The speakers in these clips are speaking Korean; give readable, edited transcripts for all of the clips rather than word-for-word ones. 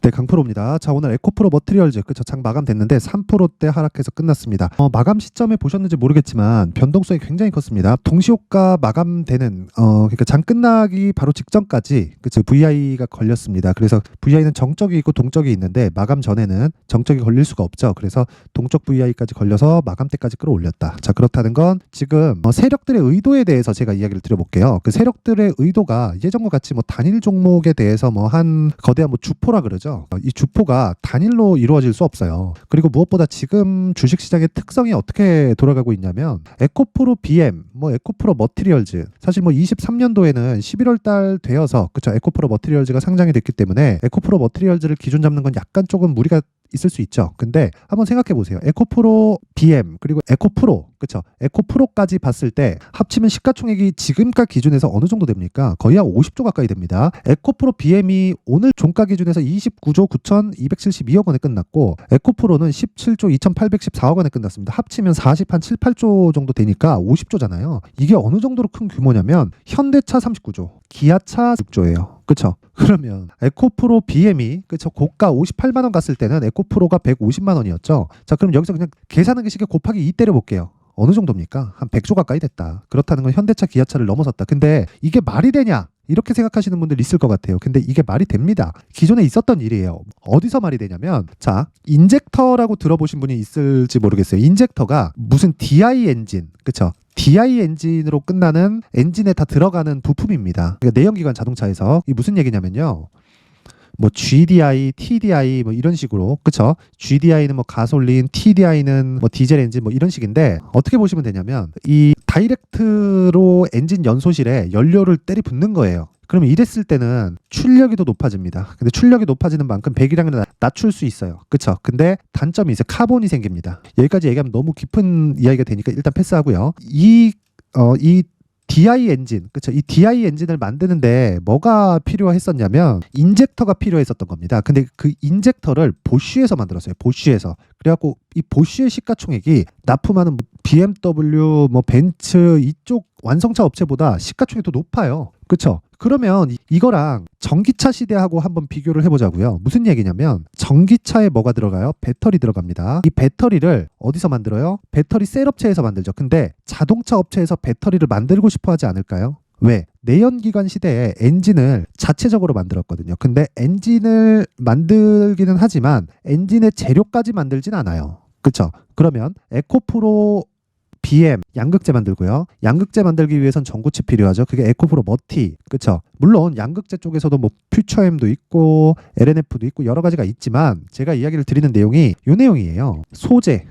네, 강프로입니다. 자, 오늘 에코프로 머티리얼즈 장 마감됐는데 3%대 하락해서 끝났습니다. 마감 시점에 보셨는지 모르겠지만 변동성이 굉장히 컸습니다. 동시호가 마감되는 그러니까 장 끝나기 바로 직전까지 VI가 걸렸습니다. 그래서 VI는 정적이 있고 동적이 있는데 마감 전에는 정적이 걸릴 수가 없죠. 그래서 동적 VI까지 걸려서 마감 때까지 끌어올렸다. 자, 그렇다는 건 지금 세력들의 의도에 대해서 제가 이야기를 드려볼게요. 그 세력들의 의도가 예전과 같이 단일 종목에 대해서 한 거대한 주포라 그러죠. 이 주포가 단일로 이루어질 수 없어요. 그리고 무엇보다 지금 주식시장의 특성이 어떻게 돌아가고 있냐면 에코프로 BM, 에코프로 머티리얼즈, 사실 23년도에는 11월 달 되어서 에코프로 머티리얼즈가 상장이 됐기 때문에 에코프로 머티리얼즈를 기준 잡는 건 약간 조금 무리가 있을 수 있죠. 근데 한번 생각해 보세요. 에코프로 BM 그리고 에코프로, 에코프로까지 봤을 때 합치면 시가총액이 지금가 기준에서 어느 정도 됩니까? 거의 한 50조 가까이 됩니다. 에코프로 BM이 오늘 종가 기준에서 29조 9,272억 원에 끝났고 에코프로는 17조 2,814억 원에 끝났습니다. 합치면 7, 8조 정도 되니까 50조잖아요. 이게 어느 정도로 큰 규모냐면 현대차 39조, 기아차 6조예요. 그쵸? 그러면 에코프로 BM이 고가 58만 원 갔을 때는 에코프로가 150만 원이었죠. 자, 그럼 여기서 그냥 계산하기 쉽게 곱하기 2 때려볼게요. 어느 정도입니까? 한 100조 가까이 됐다. 그렇다는 건 현대차, 기아차를 넘어섰다. 근데 이게 말이 되냐? 이렇게 생각하시는 분들 있을 것 같아요. 근데 이게 말이 됩니다. 기존에 있었던 일이에요. 어디서 말이 되냐면, 자, 인젝터라고 들어보신 분이 있을지 모르겠어요. 인젝터가 무슨 DI 엔진, 그쵸? DI 엔진으로 끝나는 엔진에 다 들어가는 부품입니다. 그러니까 내연기관 자동차에서 이게 무슨 얘기냐면요. GDI, TDI 이런 식으로, 그쵸? GDI는 가솔린, TDI는 디젤 엔진 이런 식인데 어떻게 보시면 되냐면 이 다이렉트로 엔진 연소실에 연료를 때리 붓는 거예요. 그러면 이랬을 때는 출력이 더 높아집니다. 근데 출력이 높아지는 만큼 배기량을 낮출 수 있어요. 그쵸? 근데 단점이 있어요. 카본이 생깁니다. 여기까지 얘기하면 너무 깊은 이야기가 되니까 일단 패스하고요. 이 DI 엔진, 그쵸? 이 DI 엔진을 만드는데 뭐가 필요했었냐면 인젝터가 필요했었던 겁니다. 근데 그 인젝터를 보쉬에서 만들었어요. 보쉬에서. 그래갖고 이 보쉬의 시가총액이 납품하는 BMW, 벤츠 이쪽 완성차 업체보다 시가총액이 더 높아요. 그쵸? 그러면 이거랑 전기차 시대하고 한번 비교를 해보자고요. 무슨 얘기냐면 전기차에 뭐가 들어가요? 배터리 들어갑니다. 이 배터리를 어디서 만들어요? 배터리 셀 업체에서 만들죠. 근데 자동차 업체에서 배터리를 만들고 싶어 하지 않을까요? 왜? 내연기관 시대에 엔진을 자체적으로 만들었거든요. 근데 엔진을 만들기는 하지만 엔진의 재료까지 만들진 않아요. 그쵸? 그러면 에코프로 BM 양극재 만들고요. 양극재 만들기 위해선 전구칩 필요하죠. 그게 에코프로 머티, 그쵸? 물론 양극재 쪽에서도 퓨처엠도 있고 LNF도 있고 여러 가지가 있지만 제가 이야기를 드리는 내용이 이 내용이에요. 소재,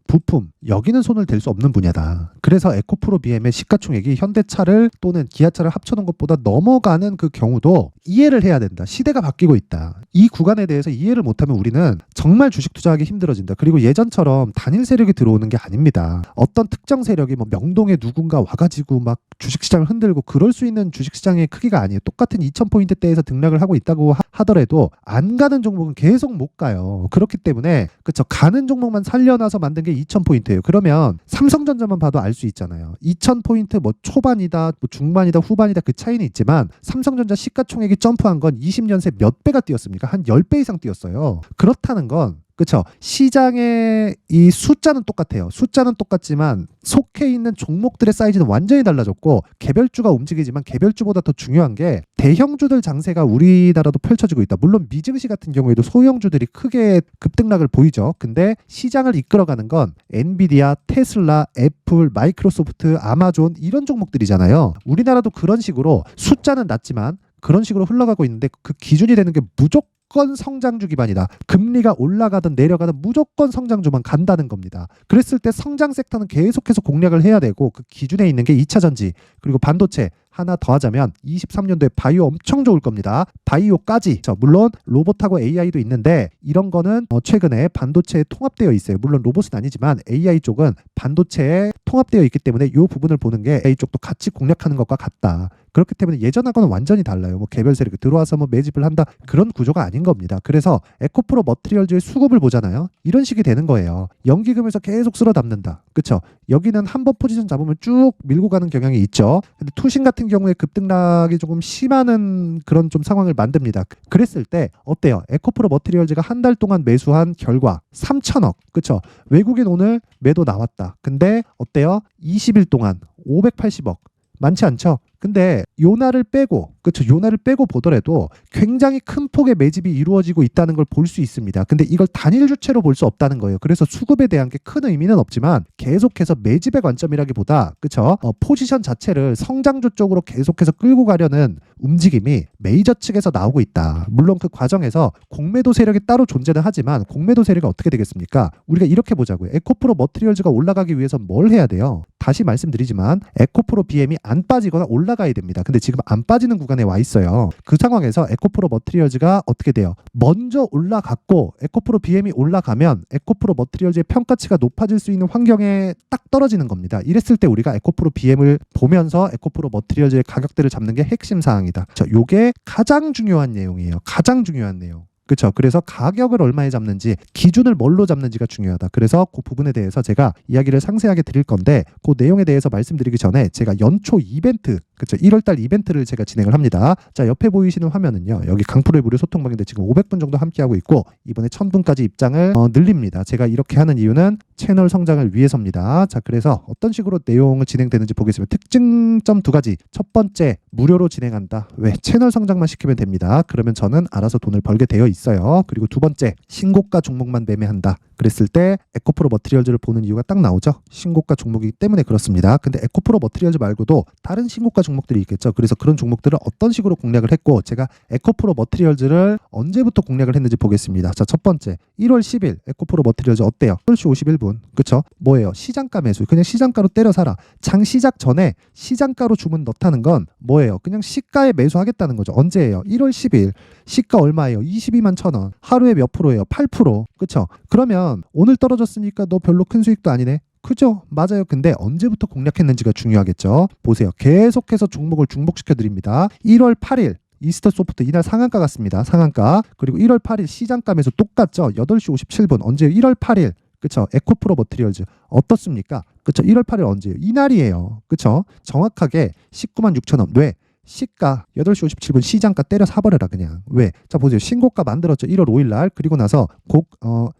부품, 여기는 손을 댈 수 없는 분야다. 그래서 에코프로 BM의 시가총액이 현대차를 또는 기아차를 합쳐놓은 것보다 넘어가는 그 경우도 이해를 해야 된다. 시대가 바뀌고 있다. 이 구간에 대해서 이해를 못하면 우리는 정말 주식 투자하기 힘들어진다. 그리고 예전처럼 단일 세력이 들어오는 게 아닙니다. 어떤 특정 세력이 명동에 누군가 와가지고 주식시장을 흔들고 그럴 수 있는 주식시장의 크기가 아니에요. 똑같은 2000포인트대에서 등락을 하고 있다고 하더라도 안 가는 종목은 계속 못 가요. 그렇기 때문에 그쵸, 가는 종목만 살려놔서 만든 게 2000포인트예요. 그러면 삼성전자만 봐도 알 수 있잖아요. 2000포인트 초반이다, 중반이다, 후반이다 그 차이는 있지만 삼성전자 시가총액이 점프한 건 20년 새 몇 배가 뛰었습니까? 한 10배 이상 뛰었어요. 그렇다는 건 그렇죠. 시장의 이 숫자는 똑같아요. 숫자는 똑같지만 속해 있는 종목들의 사이즈는 완전히 달라졌고 개별주가 움직이지만 개별주보다 더 중요한 게 대형주들 장세가 우리나라도 펼쳐지고 있다. 물론 미증시 같은 경우에도 소형주들이 크게 급등락을 보이죠. 근데 시장을 이끌어가는 건 엔비디아, 테슬라, 애플, 마이크로소프트, 아마존 이런 종목들이잖아요. 우리나라도 그런 식으로 숫자는 낮지만 그런 식으로 흘러가고 있는데 그 기준이 되는 게 무조건 성장주 기반이다. 금리가 올라가든 내려가든 무조건 성장주만 간다는 겁니다. 그랬을 때 성장 섹터는 계속해서 공략을 해야 되고 그 기준에 있는 게 2차 전지 그리고 반도체 하나 더 하자면 23년도에 바이오 엄청 좋을 겁니다. 바이오까지. 물론 로봇하고 AI도 있는데 이런 거는 최근에 반도체에 통합되어 있어요. 물론 로봇은 아니지만 AI 쪽은 반도체에 통합되어 있기 때문에 이 부분을 보는 게 AI 쪽도 같이 공략하는 것과 같다. 그렇기 때문에 예전하고는 완전히 달라요. 뭐 개별 세력이 들어와서 뭐 매집을 한다 그런 구조가 아닌 겁니다. 그래서 에코프로 머티리얼즈의 수급을 보잖아요. 이런 식이 되는 거예요. 연기금에서 계속 쓸어 담는다. 그쵸? 여기는 한 번 포지션 잡으면 쭉 밀고 가는 경향이 있죠. 근데 투신 같은 경우에 급등락이 조금 심하는 그런 좀 상황을 만듭니다. 그랬을 때 어때요? 에코프로 머티리얼즈가 한 달 동안 매수한 결과 3천억. 그쵸? 외국인 오늘 매도 나왔다. 근데 어때요? 20일 동안 580억. 많지 않죠? 근데 요날을 빼고 그렇죠. 요날을 빼고 보더라도 굉장히 큰 폭의 매집이 이루어지고 있다는 걸 볼 수 있습니다. 근데 이걸 단일 주체로 볼 수 없다는 거예요. 그래서 수급에 대한 게 큰 의미는 없지만 계속해서 매집의 관점이라기보다 그렇죠. 포지션 자체를 성장주 쪽으로 계속해서 끌고 가려는 움직임이 메이저 측에서 나오고 있다. 물론 그 과정에서 공매도 세력이 따로 존재는 하지만 공매도 세력이 어떻게 되겠습니까? 우리가 이렇게 보자고요. 에코프로 머티리얼즈가 올라가기 위해서 뭘 해야 돼요? 다시 말씀드리지만 에코프로 BM이 안 빠지거나 올라가야 됩니다. 근데 지금 안 빠지는 구간에 와 있어요. 그 상황에서 에코프로 머티리얼즈가 어떻게 돼요? 먼저 올라갔고 에코프로 BM이 올라가면 에코프로 머티리얼즈의 평가치가 높아질 수 있는 환경에 딱 떨어지는 겁니다. 이랬을 때 우리가 에코프로 BM을 보면서 에코프로 머티리얼즈의 가격대를 잡는 게 핵심 사항이다. 요게 가장 중요한 내용이에요. 가장 중요한 내용. 그렇죠. 그래서 가격을 얼마에 잡는지 기준을 뭘로 잡는지가 중요하다. 그래서 그 부분에 대해서 제가 이야기를 상세하게 드릴 건데 그 내용에 대해서 말씀드리기 전에 제가 연초 이벤트 그렇죠. 1월달 이벤트를 제가 진행을 합니다. 자 옆에 보이시는 화면은요. 여기 강프로의 무료 소통방인데 지금 500분 정도 함께하고 있고 이번에 1000분까지 입장을 늘립니다. 제가 이렇게 하는 이유는 채널 성장을 위해서입니다. 자 그래서 어떤 식으로 내용을 진행되는지 보겠습니다. 특징점 두 가지. 첫 번째 무료로 진행한다. 왜? 채널 성장만 시키면 됩니다. 그러면 저는 알아서 돈을 벌게 되어 있어요. 그리고 두 번째 신고가 종목만 매매한다. 그랬을 때 에코프로 머티리얼즈를 보는 이유가 딱 나오죠. 신고가 종목이기 때문에 그렇습니다. 근데 에코프로 머티리얼즈 말고도 다른 신고가 종목들이 있겠죠. 그래서 그런 종목들을 어떤 식으로 공략을 했고 제가 에코프로 머티리얼즈를 언제부터 공략을 했는지 보겠습니다. 자, 첫 번째 1월 10일 에코프로 머티리얼즈 어때요? 8시 51분. 그쵸? 뭐예요? 시장가 매수. 그냥 시장가로 때려 사라. 장 시작 전에 시장가로 주문 넣다는 건 뭐예요? 그냥 시가에 매수하겠다는 거죠. 언제예요? 1월 10일. 시가 얼마예요? 22만 1,000원. 하루에 몇 프로예요? 8%. 그쵸? 그러면 오늘 떨어졌으니까 너 별로 큰 수익도 아니네. 그죠? 맞아요. 근데 언제부터 공략했는지가 중요하겠죠. 보세요. 계속해서 종목을 중복시켜 드립니다. 1월 8일 이스터 소프트 이날 상한가 갔습니다. 상한가. 그리고 1월 8일 시장가 매수 똑같죠. 8시 57분. 언제요? 1월 8일. 그쵸? 에코프로 머티리얼즈 어떻습니까? 그쵸? 1월 8일 언제요? 이날이에요. 그쵸? 정확하게 19만 6천원. 왜? 시가 8시 57분 시장가 때려 사버려라 그냥. 왜? 자 보세요. 신고가 만들었죠. 1월 5일 날. 그리고 나서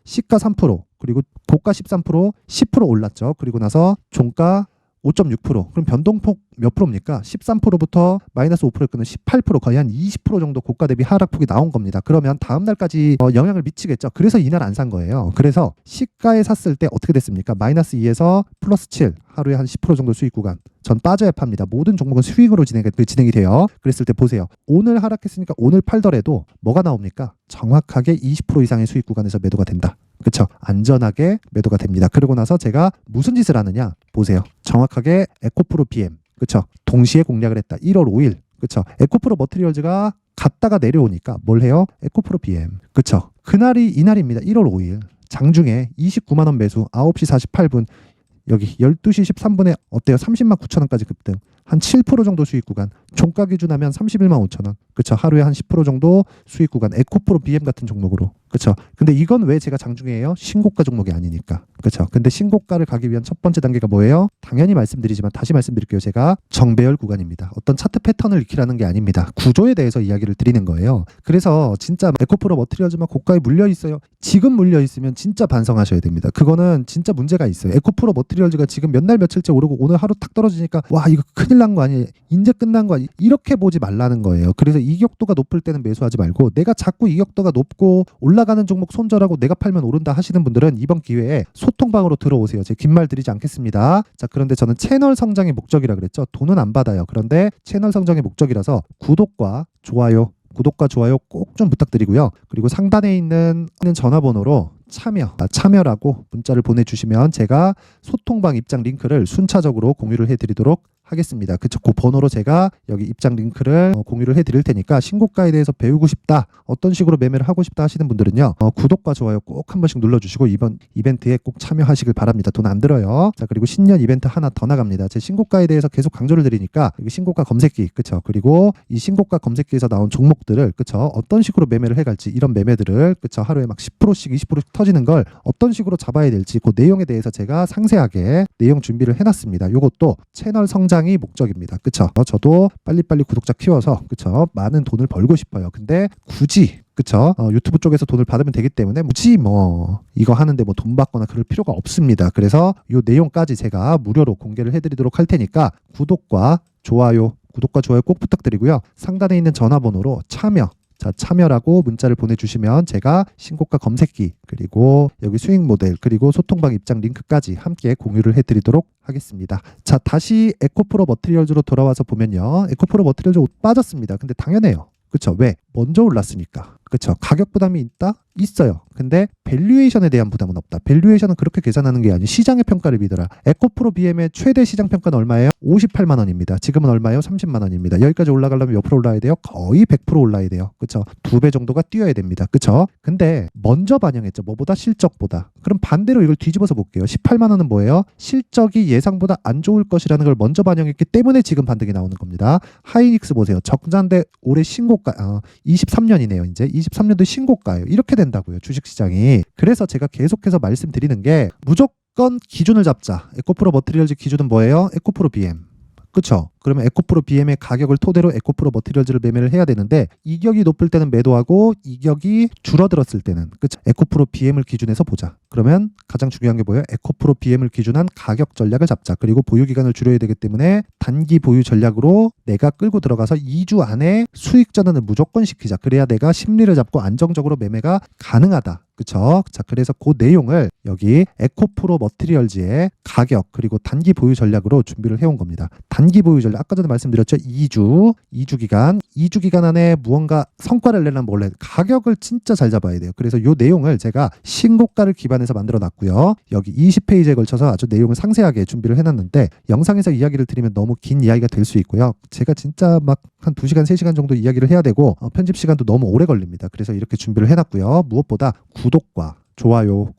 시가 3% 그리고 고가 13% 10% 올랐죠. 그리고 나서 종가 5.6%. 그럼 변동폭 몇 프로입니까? 13%부터 마이너스 5%에 끊는 18% 거의 한 20% 정도 고가 대비 하락폭이 나온 겁니다. 그러면 다음 날까지 영향을 미치겠죠. 그래서 이날 안 산 거예요. 그래서 시가에 샀을 때 어떻게 됐습니까? 마이너스 2에서 플러스 7 하루에 한 10% 정도 수익 구간. 전 빠져야 팝니다. 모든 종목은 수익으로 진행이 돼요. 그랬을 때 보세요. 오늘 하락했으니까 오늘 팔더라도 뭐가 나옵니까? 정확하게 20% 이상의 수익 구간에서 매도가 된다. 그렇죠? 안전하게 매도가 됩니다. 그러고 나서 제가 무슨 짓을 하느냐? 보세요. 정확하게 에코프로 BM. 그렇죠? 동시에 공략을 했다. 1월 5일. 그렇죠? 에코프로 머티리얼즈가 갔다가 내려오니까 뭘 해요? 에코프로 BM. 그렇죠? 그날이 이날입니다. 1월 5일. 장중에 29만 원 매수 9시 48분 여기 12시 13분에 어때요? 30만 9천 원까지 급등. 한 7% 정도 수익 구간. 종가 기준하면 31만 5천 원. 그렇죠? 하루에 한 10% 정도 수익 구간. 에코프로 BM 같은 종목으로. 그렇죠? 근데 이건 왜 제가 장중에 해요? 신고가 종목이 아니니까. 그렇죠? 근데 신고가를 가기 위한 첫 번째 단계가 뭐예요? 당연히 말씀드리지만 다시 말씀드릴게요. 제가 정배열 구간입니다. 어떤 차트 패턴을 익히라는 게 아닙니다. 구조에 대해서 이야기를 드리는 거예요. 그래서 진짜 에코프로 머티리얼즈만 고가에 물려 있어요. 지금 물려 있으면 진짜 반성하셔야 됩니다. 그거는 진짜 문제가 있어요. 에코프로 머티리얼즈가 지금 몇 날 며칠째 오르고 오늘 하루 탁 떨어지니까 와 이거 큰일 난 거 아니에요? 이제 끝난 거 아니에요? 이렇게 보지 말라는 거예요. 그래서 이격도가 높을 때는 매수하지 말고 내가 자꾸 이격도가 높고 올라가는 종목 손절하고 내가 팔면 오른다 하시는 분들은 이번 기회에 소통방으로 들어오세요. 제가 긴 말 드리지 않겠습니다. 자 그런데 저는 채널 성장의 목적이라 그랬죠. 돈은 안 받아요. 그런데 채널 성장의 목적이라서 구독과 좋아요 꼭 좀 부탁드리고요. 그리고 상단에 있는 전화번호로 참여라고 문자를 보내주시면 제가 소통방 입장 링크를 순차적으로 공유를 해드리도록 하겠습니다. 그쵸? 그 번호로 제가 여기 입장 링크를 공유를 해드릴 테니까 신고가에 대해서 배우고 싶다, 어떤 식으로 매매를 하고 싶다 하시는 분들은요, 구독과 좋아요 꼭 한 번씩 눌러주시고 이번 이벤트에 꼭 참여하시길 바랍니다. 돈 안 들어요. 자, 그리고 신년 이벤트 하나 더 나갑니다. 제 신고가에 대해서 계속 강조를 드리니까 여기 신고가 검색기, 그쵸? 그리고 이 신고가 검색기에서 나온 종목들을, 그쵸? 어떤 식으로 매매를 해갈지, 이런 매매들을, 그쵸? 하루에 막 10%씩 20%씩 터지는 걸 어떤 식으로 잡아야 될지 그 내용에 대해서 제가 상세하게 내용 준비를 해놨습니다. 요것도 채널 성장이 목적입니다. 그쵸? 저도 빨리빨리 구독자 키워서, 그쵸? 많은 돈을 벌고 싶어요. 근데 굳이, 그쵸? 유튜브 쪽에서 돈을 받으면 되기 때문에 굳이 뭐 이거 하는데 뭐 돈 받거나 그럴 필요가 없습니다. 그래서 요 내용까지 제가 무료로 공개를 해드리도록 할 테니까 구독과 좋아요 꼭 부탁드리고요. 상단에 있는 전화번호로 참여라고 문자를 보내주시면 제가 신고가 검색기, 그리고 여기 수익 모델, 그리고 소통방 입장 링크까지 함께 공유를 해드리도록 하겠습니다. 자, 다시 에코프로 머티리얼즈로 돌아와서 보면요, 에코프로 머티리얼즈 빠졌습니다. 근데 당연해요. 그쵸? 왜? 먼저 올랐으니까. 그쵸? 가격 부담이 있다? 있어요. 근데 밸류에이션에 대한 부담은 없다. 밸류에이션은 그렇게 계산하는 게 아니고 시장의 평가를 믿어라. 에코프로 BM의 최대 시장 평가는 얼마예요? 58만 원입니다. 지금은 얼마예요? 30만 원입니다. 여기까지 올라가려면 몇 프로 올라야 돼요? 거의 100% 올라야 돼요. 그쵸? 2배 정도가 뛰어야 됩니다. 그쵸? 근데 먼저 반영했죠. 뭐보다? 실적보다. 그럼 반대로 이걸 뒤집어서 볼게요. 18만 원은 뭐예요? 실적이 예상보다 안 좋을 것이라는 걸 먼저 반영했기 때문에 지금 반등이 나오는 겁니다. 하이닉스 보세요. 적자인데 올해 신고가, 23년이네요. 이제 23년도 신고가예요. 이렇게 된다고요. 주식시장이. 그래서 제가 계속해서 말씀드리는 게 무조건 기준을 잡자. 에코프로 머티리얼즈 기준은 뭐예요? 에코프로 BM. 그쵸? 그러면 에코프로 BM의 가격을 토대로 에코프로 머티리얼즈를 매매를 해야 되는데, 이격이 높을 때는 매도하고 이격이 줄어들었을 때는, 그쵸? 에코프로 BM을 기준해서 보자. 그러면 가장 중요한 게 뭐예요? 에코프로 BM을 기준한 가격 전략을 잡자. 그리고 보유 기간을 줄여야 되기 때문에 단기 보유 전략으로 내가 끌고 들어가서 2주 안에 수익 전환을 무조건 시키자. 그래야 내가 심리를 잡고 안정적으로 매매가 가능하다. 그쵸? 자, 그래서 그 내용을 여기 에코프로 머티리얼즈의 가격, 그리고 단기 보유 전략으로 준비를 해온 겁니다. 단기 보유 전략, 아까 전에 말씀드렸죠? 2주 기간 안에 무언가 성과를 내려면 원래 가격을 진짜 잘 잡아야 돼요. 그래서 이 내용을 제가 신고가를 기반해서 만들어 놨고요. 여기 20페이지에 걸쳐서 아주 내용을 상세하게 준비를 해놨는데, 영상에서 이야기를 드리면 너무 긴 이야기가 될 수 있고요. 제가 진짜 막 한 2시간, 3시간 정도 이야기를 해야 되고 편집 시간도 너무 오래 걸립니다. 그래서 이렇게 준비를 해놨고요. 무엇보다 구독과 좋아요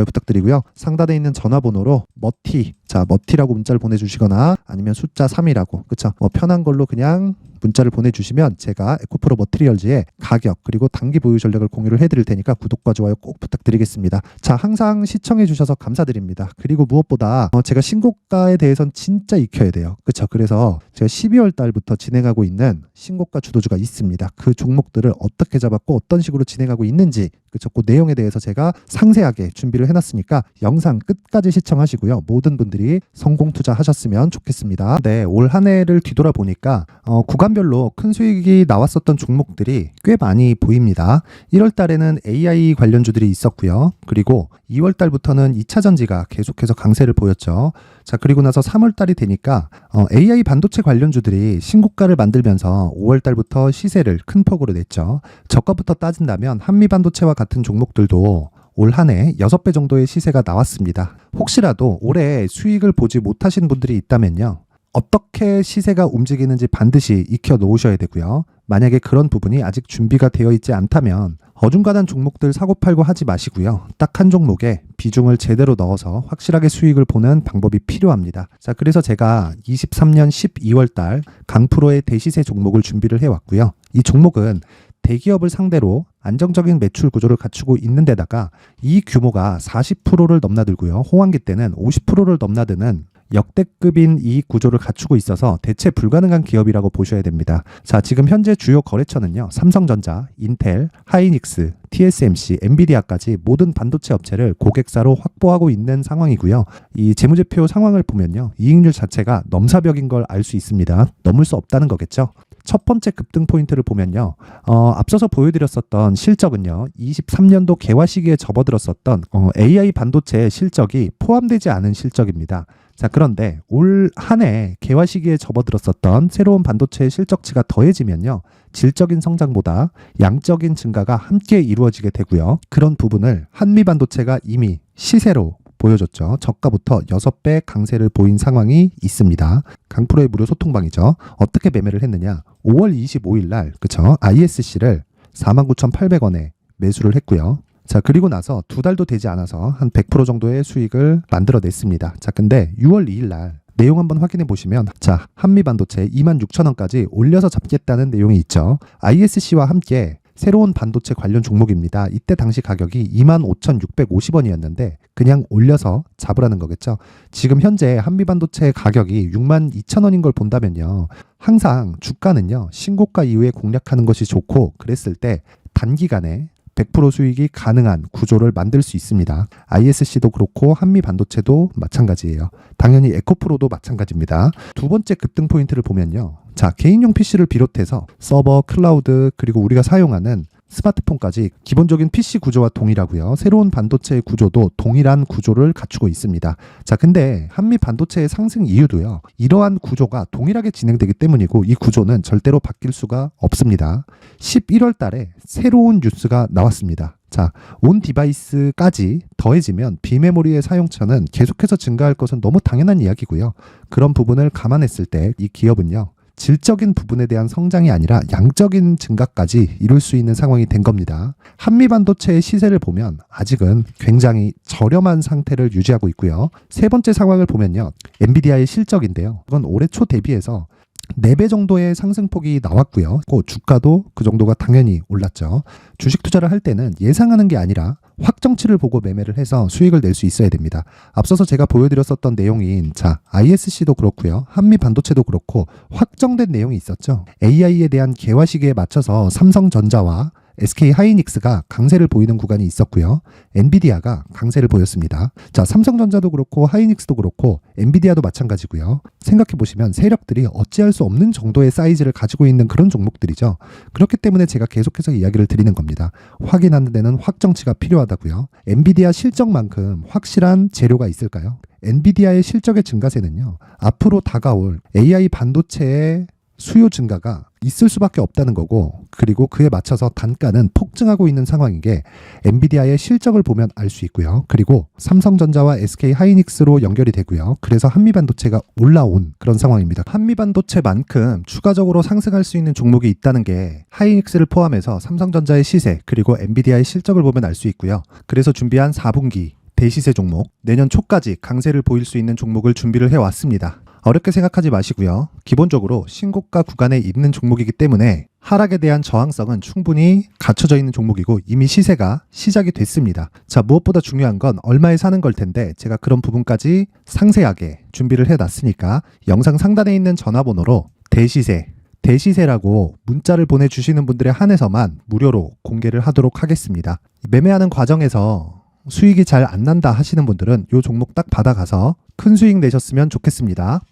부탁드리고요. 상단에 있는 전화번호로 머티라고 문자를 보내주시거나 아니면 숫자 3이라고, 그쵸? 편한 걸로 그냥 문자를 보내주시면 제가 에코프로 머티리얼즈의 가격, 그리고 단기 보유 전략을 공유를 해드릴 테니까 구독과 좋아요 꼭 부탁드리겠습니다. 자, 항상 시청해 주셔서 감사드립니다. 그리고 무엇보다 제가 신고가에 대해서는 진짜 익혀야 돼요. 그쵸? 그래서 제가 12월 달부터 진행하고 있는 신고가 주도주가 있습니다. 그 종목들을 어떻게 잡았고 어떤 식으로 진행하고 있는지, 그쵸? 그 내용에 대해서 제가 상세하게 준비를 해놨으니까 영상 끝까지 시청하시고요. 모든 분들이 성공 투자하셨으면 좋겠습니다. 네, 올 한 해를 뒤돌아보니까 구간별로 큰 수익이 나왔었던 종목들이 꽤 많이 보입니다. 1월 달에는 AI 관련주들이 있었고요. 그리고 2월 달부터는 2차 전지가 계속해서 강세를 보였죠. 자, 그리고 나서 3월 달이 되니까 AI 반도체 관련주들이 신고가를 만들면서 5월 달부터 시세를 큰 폭으로 냈죠. 저가부터 따진다면 한미반도체와 같은 종목들도 올 한 해 6배 정도의 시세가 나왔습니다. 혹시라도 올해 수익을 보지 못하신 분들이 있다면요, 어떻게 시세가 움직이는지 반드시 익혀 놓으셔야 되고요. 만약에 그런 부분이 아직 준비가 되어 있지 않다면 어중간한 종목들 사고팔고 하지 마시고요. 딱 한 종목에 비중을 제대로 넣어서 확실하게 수익을 보는 방법이 필요합니다. 자, 그래서 제가 23년 12월 달 강프로의 대시세 종목을 준비를 해왔고요. 이 종목은 대기업을 상대로 안정적인 매출 구조를 갖추고 있는 데다가 이 규모가 40%를 넘나들고요. 호황기 때는 50%를 넘나드는 역대급인 이익 구조를 갖추고 있어서 대체 불가능한 기업이라고 보셔야 됩니다. 자, 지금 현재 주요 거래처는요, 삼성전자, 인텔, 하이닉스, TSMC, 엔비디아까지 모든 반도체 업체를 고객사로 확보하고 있는 상황이고요. 이 재무제표 상황을 보면요, 이익률 자체가 넘사벽인 걸 알 수 있습니다. 넘을 수 없다는 거겠죠. 첫 번째 급등 포인트를 보면요, 앞서서 보여드렸었던 실적은요, 23년도 개화 시기에 접어들었었던 AI 반도체 실적이 포함되지 않은 실적입니다. 자, 그런데 올 한 해 개화 시기에 접어들었었던 새로운 반도체의 실적치가 더해지면요, 질적인 성장보다 양적인 증가가 함께 이루어지게 되고요. 그런 부분을 한미반도체가 이미 시세로 보여줬죠. 저가부터 6배 강세를 보인 상황이 있습니다. 강프로의 무료 소통방이죠. 어떻게 매매를 했느냐? 5월 25일 날 그쵸? ISC를 49,800원에 매수를 했고요. 자, 그리고 나서 2달도 되지 않아서 한 100% 정도의 수익을 만들어냈습니다. 자, 근데 6월 2일 날 내용 한번 확인해 보시면, 자, 한미반도체 26,000원까지 올려서 잡겠다는 내용이 있죠. ISC와 함께 새로운 반도체 관련 종목입니다. 이때 당시 가격이 25,650원이었는데 그냥 올려서 잡으라는 거겠죠. 지금 현재 한미반도체 가격이 62,000원인 걸 본다면요. 항상 주가는요. 신고가 이후에 공략하는 것이 좋고, 그랬을 때 단기간에 100% 수익이 가능한 구조를 만들 수 있습니다. ISC도 그렇고 한미반도체도 마찬가지예요. 당연히 에코프로도 마찬가지입니다. 두 번째 급등 포인트를 보면요. 자, 개인용 PC를 비롯해서 서버, 클라우드, 그리고 우리가 사용하는 스마트폰까지 기본적인 PC 구조와 동일하고요. 새로운 반도체의 구조도 동일한 구조를 갖추고 있습니다. 자, 근데 한미 반도체의 상승 이유도요. 이러한 구조가 동일하게 진행되기 때문이고 이 구조는 절대로 바뀔 수가 없습니다. 11월 달에 새로운 뉴스가 나왔습니다. 자, 온 디바이스까지 더해지면 비메모리의 사용처는 계속해서 증가할 것은 너무 당연한 이야기고요. 그런 부분을 감안했을 때 이 기업은요. 질적인 부분에 대한 성장이 아니라 양적인 증가까지 이룰 수 있는 상황이 된 겁니다. 한미반도체의 시세를 보면 아직은 굉장히 저렴한 상태를 유지하고 있고요. 세 번째 상황을 보면요. 엔비디아의 실적인데요. 이건 올해 초 대비해서 4배 정도의 상승폭이 나왔고요. 주가도 그 정도가 당연히 올랐죠. 주식 투자를 할 때는 예상하는 게 아니라 확정치를 보고 매매를 해서 수익을 낼 수 있어야 됩니다. 앞서서 제가 보여드렸었던 내용인 자, ISC도 그렇고요. 한미반도체도 그렇고 확정된 내용이 있었죠. AI에 대한 개화 시기에 맞춰서 삼성전자와 SK 하이닉스가 강세를 보이는 구간이 있었고요. 엔비디아가 강세를 보였습니다. 자, 삼성전자도 그렇고 하이닉스도 그렇고 엔비디아도 마찬가지고요. 생각해 보시면 세력들이 어찌할 수 없는 정도의 사이즈를 가지고 있는 그런 종목들이죠. 그렇기 때문에 제가 계속해서 이야기를 드리는 겁니다. 확인하는 데는 확정치가 필요하다고요. 엔비디아 실적만큼 확실한 재료가 있을까요? 엔비디아의 실적의 증가세는요. 앞으로 다가올 AI 반도체의 수요 증가가 있을 수밖에 없다는 거고, 그리고 그에 맞춰서 단가는 폭증하고 있는 상황인 게 엔비디아의 실적을 보면 알 수 있고요. 그리고 삼성전자와 SK 하이닉스로 연결이 되고요. 그래서 한미반도체가 올라온 그런 상황입니다. 한미반도체만큼 추가적으로 상승할 수 있는 종목이 있다는 게 하이닉스를 포함해서 삼성전자의 시세 그리고 엔비디아의 실적을 보면 알 수 있고요. 그래서 준비한 4분기 대시세 종목, 내년 초까지 강세를 보일 수 있는 종목을 준비를 해왔습니다. 어렵게 생각하지 마시고요. 기본적으로 신고가 구간에 있는 종목이기 때문에 하락에 대한 저항성은 충분히 갖춰져 있는 종목이고 이미 시세가 시작이 됐습니다. 자, 무엇보다 중요한 건 얼마에 사는 걸 텐데 제가 그런 부분까지 상세하게 준비를 해놨으니까 영상 상단에 있는 전화번호로 대시세라고 문자를 보내주시는 분들에 한해서만 무료로 공개를 하도록 하겠습니다. 매매하는 과정에서 수익이 잘 안 난다 하시는 분들은 이 종목 딱 받아가서 큰 수익 내셨으면 좋겠습니다.